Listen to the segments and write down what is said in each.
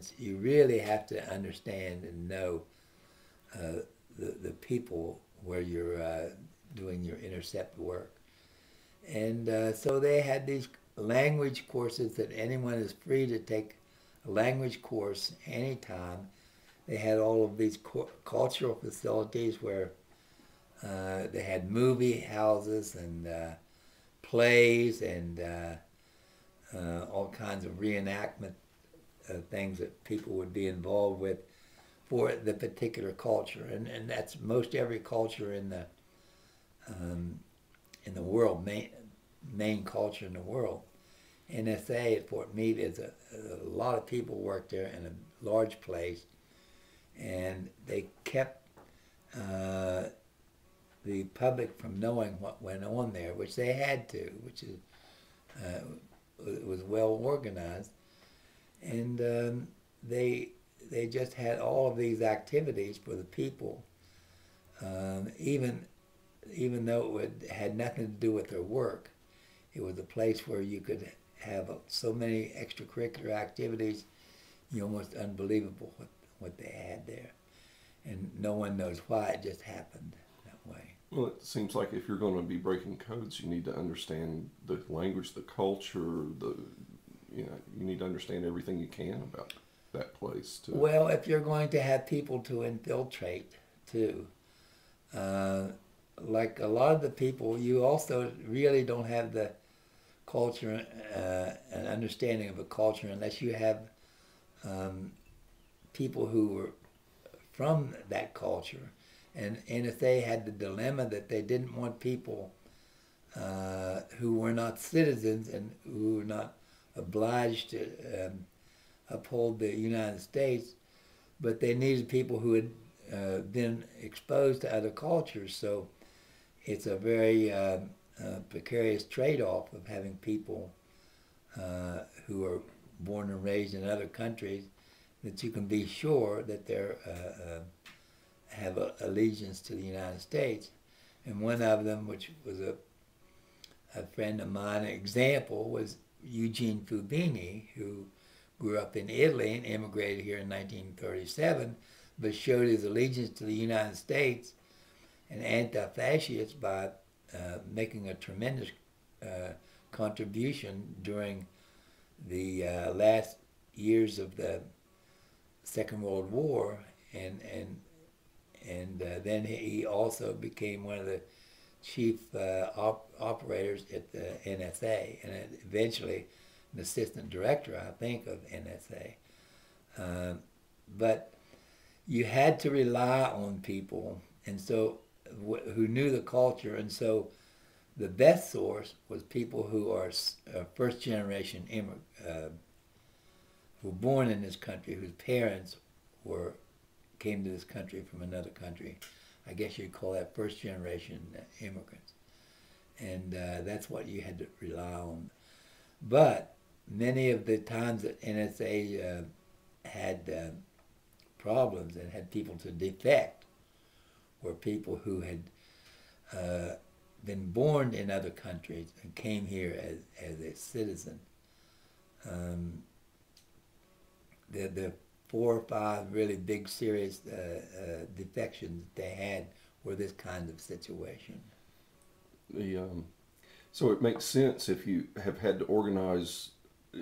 intelligence, you really have to understand and know the people where you're doing your intercept work. And so they had these language courses that anyone is free to take a language course anytime. They had all of these cultural facilities where they had movie houses and plays and all kinds of reenactment things that people would be involved with for the particular culture. And that's most every culture in the world, main culture in the world. NSA at Fort Meade is a lot of people work there in a large place, and they kept the public from knowing what went on there, which they had to, which is it was well organized, and they just had all of these activities for the people, even though had nothing to do with their work. It was a place where you could have so many extracurricular activities, almost unbelievable what they had there. And no one knows why, it just happened that way. Well, it seems like if you're going to be breaking codes, you need to understand the language, the culture, you need to understand everything you can about that place too. Well, if you're going to have people to infiltrate too, like a lot of the people, you also really don't have the culture, an understanding of a culture, unless you have people who were from that culture. And NSA had the dilemma that they didn't want people who were not citizens and who were not obliged to uphold the United States, but they needed people who had been exposed to other cultures. So it's a very precarious trade-off of having people who are born and raised in other countries that you can be sure that they're have allegiance to the United States. And one of them, which was a friend of mine, an example, was Eugene Fubini, who grew up in Italy and immigrated here in 1937, but showed his allegiance to the United States and anti-fascist by making a tremendous contribution during the last years of the Second World War, and then he also became one of the chief operators at the NSA, and eventually an assistant director, I think, of NSA. But you had to rely on people, and so who knew the culture, and so the best source was people who are first generation immigrants, who were born in this country, whose parents came to this country from another country. I guess you'd call that first generation immigrants. And that's what you had to rely on. But many of the times that NSA had problems and had people to defect were people who had been born in other countries and came here as a citizen. The 4 or 5 really big, serious defections they had were this kind of situation. So it makes sense if you have had to organize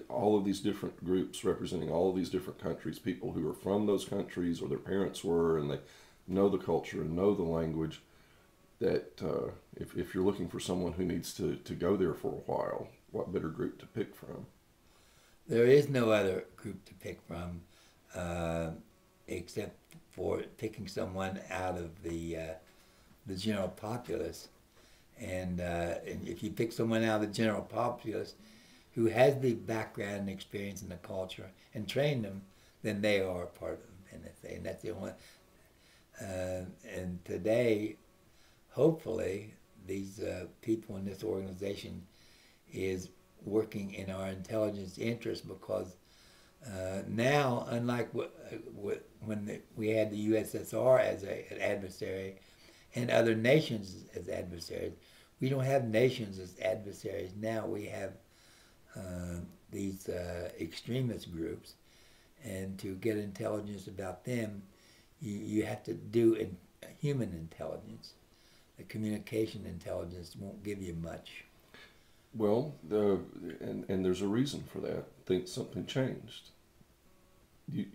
all of these different groups representing all of these different countries, people who are from those countries or their parents were, and they know the culture and know the language, that if you're looking for someone who needs to go there for a while, what better group to pick from? There is no other group to pick from except for picking someone out of the general populace. And if you pick someone out of the general populace who has the background and experience in the culture and train them, then they are a part of NSA. And that's the only. And today, hopefully, these people in this organization is working in our intelligence interest, because now, unlike when we had the USSR as an adversary and other nations as adversaries, we don't have nations as adversaries. Now we have these extremist groups, And to get intelligence about them, you have to do human intelligence. The communication intelligence won't give you much. Well, and there's a reason for that. I think something changed. You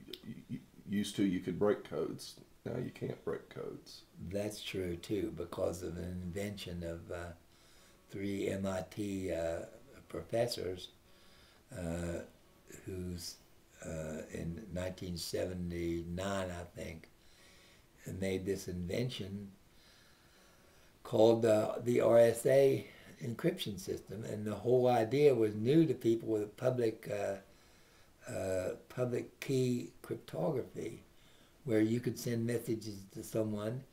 used to, you could break codes. Now you can't break codes. That's true too, because of an invention of three MIT professors who's in 1979, I think, made this invention called the RSA encryption system, and the whole idea was new to people with public key cryptography, where you could send messages to someone,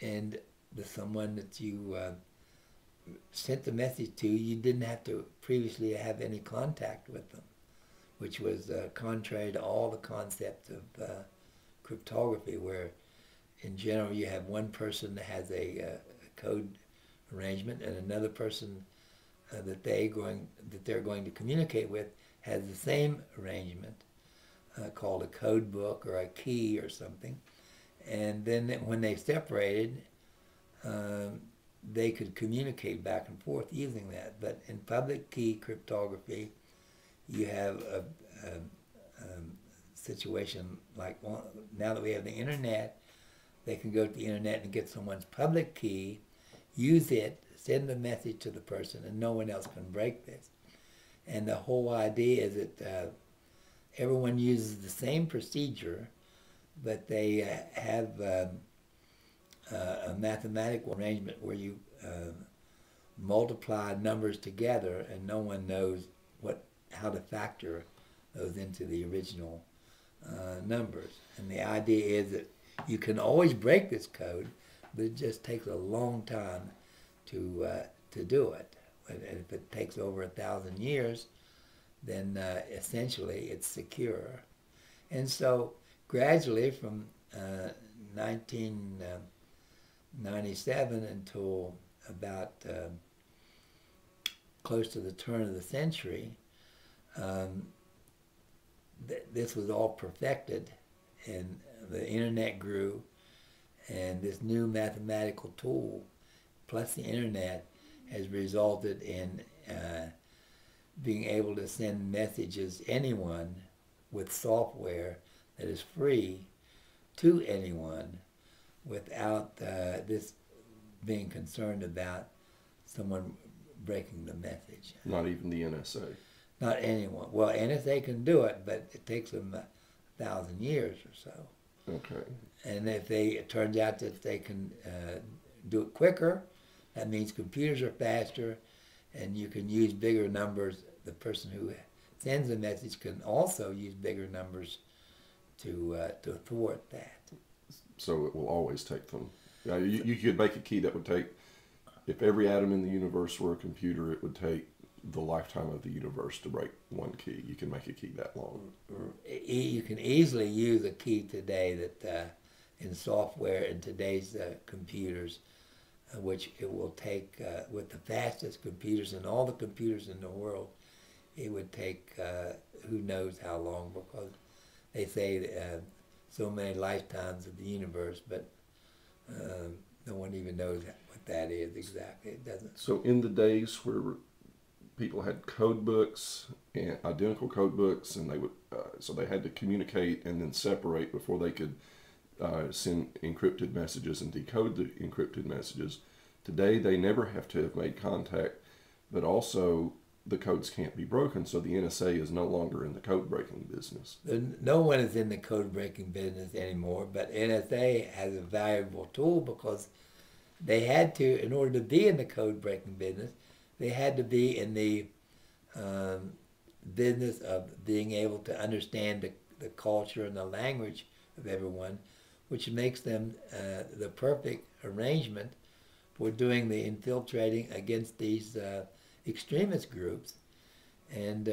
and the someone that you sent the message to, you didn't have to previously have any contact with them, which was contrary to all the concepts of cryptography, where in general you have one person that has a code arrangement, and another person that they're going to communicate with has the same arrangement, called a code book or a key or something. And then when they separated, they could communicate back and forth using that. But in public key cryptography, you have a situation like now that we have the internet, they can go to the internet and get someone's public key, use it, send the message to the person, and no one else can break this. And the whole idea is that everyone uses the same procedure, but they have a mathematical arrangement where you multiply numbers together, and no one knows how to factor those into the original numbers. And the idea is that you can always break this code, but it just takes a long time to do it. And if it takes over 1,000 years, then essentially it's secure. And so gradually from 1997 until about close to the turn of the century, this was all perfected, and the internet grew, and this new mathematical tool plus the internet has resulted in being able to send messages anyone with software that is free to anyone without this being concerned about someone breaking the message. Not even the NSA. Not anyone. Well, NSA can do it, but it takes them 1,000 years or so. Okay. And if it turns out that they can do it quicker, that means computers are faster, and you can use bigger numbers. The person who sends the message can also use bigger numbers to thwart that. So it will always take them. Yeah, you could make a key that would take, if every atom in the universe were a computer, it would take the lifetime of the universe to break one key. You can make a key that long. You can easily use a key today that in software in today's computers, which it will take with the fastest computers and all the computers in the world, it would take who knows how long, because they say so many lifetimes of the universe, but no one even knows what that is exactly. It doesn't. So in the days where people had code books and identical code books, and they would so they had to communicate and then separate before they could send encrypted messages and decode the encrypted messages. Today they never have to have made contact, but also the codes can't be broken, so the NSA is no longer in the code breaking business. No one is in the code breaking business anymore, but NSA has a valuable tool because they had to, in order to be in the code breaking business, they had to be in the business of being able to understand the culture and the language of everyone, which makes them the perfect arrangement for doing the infiltrating against these extremist groups. And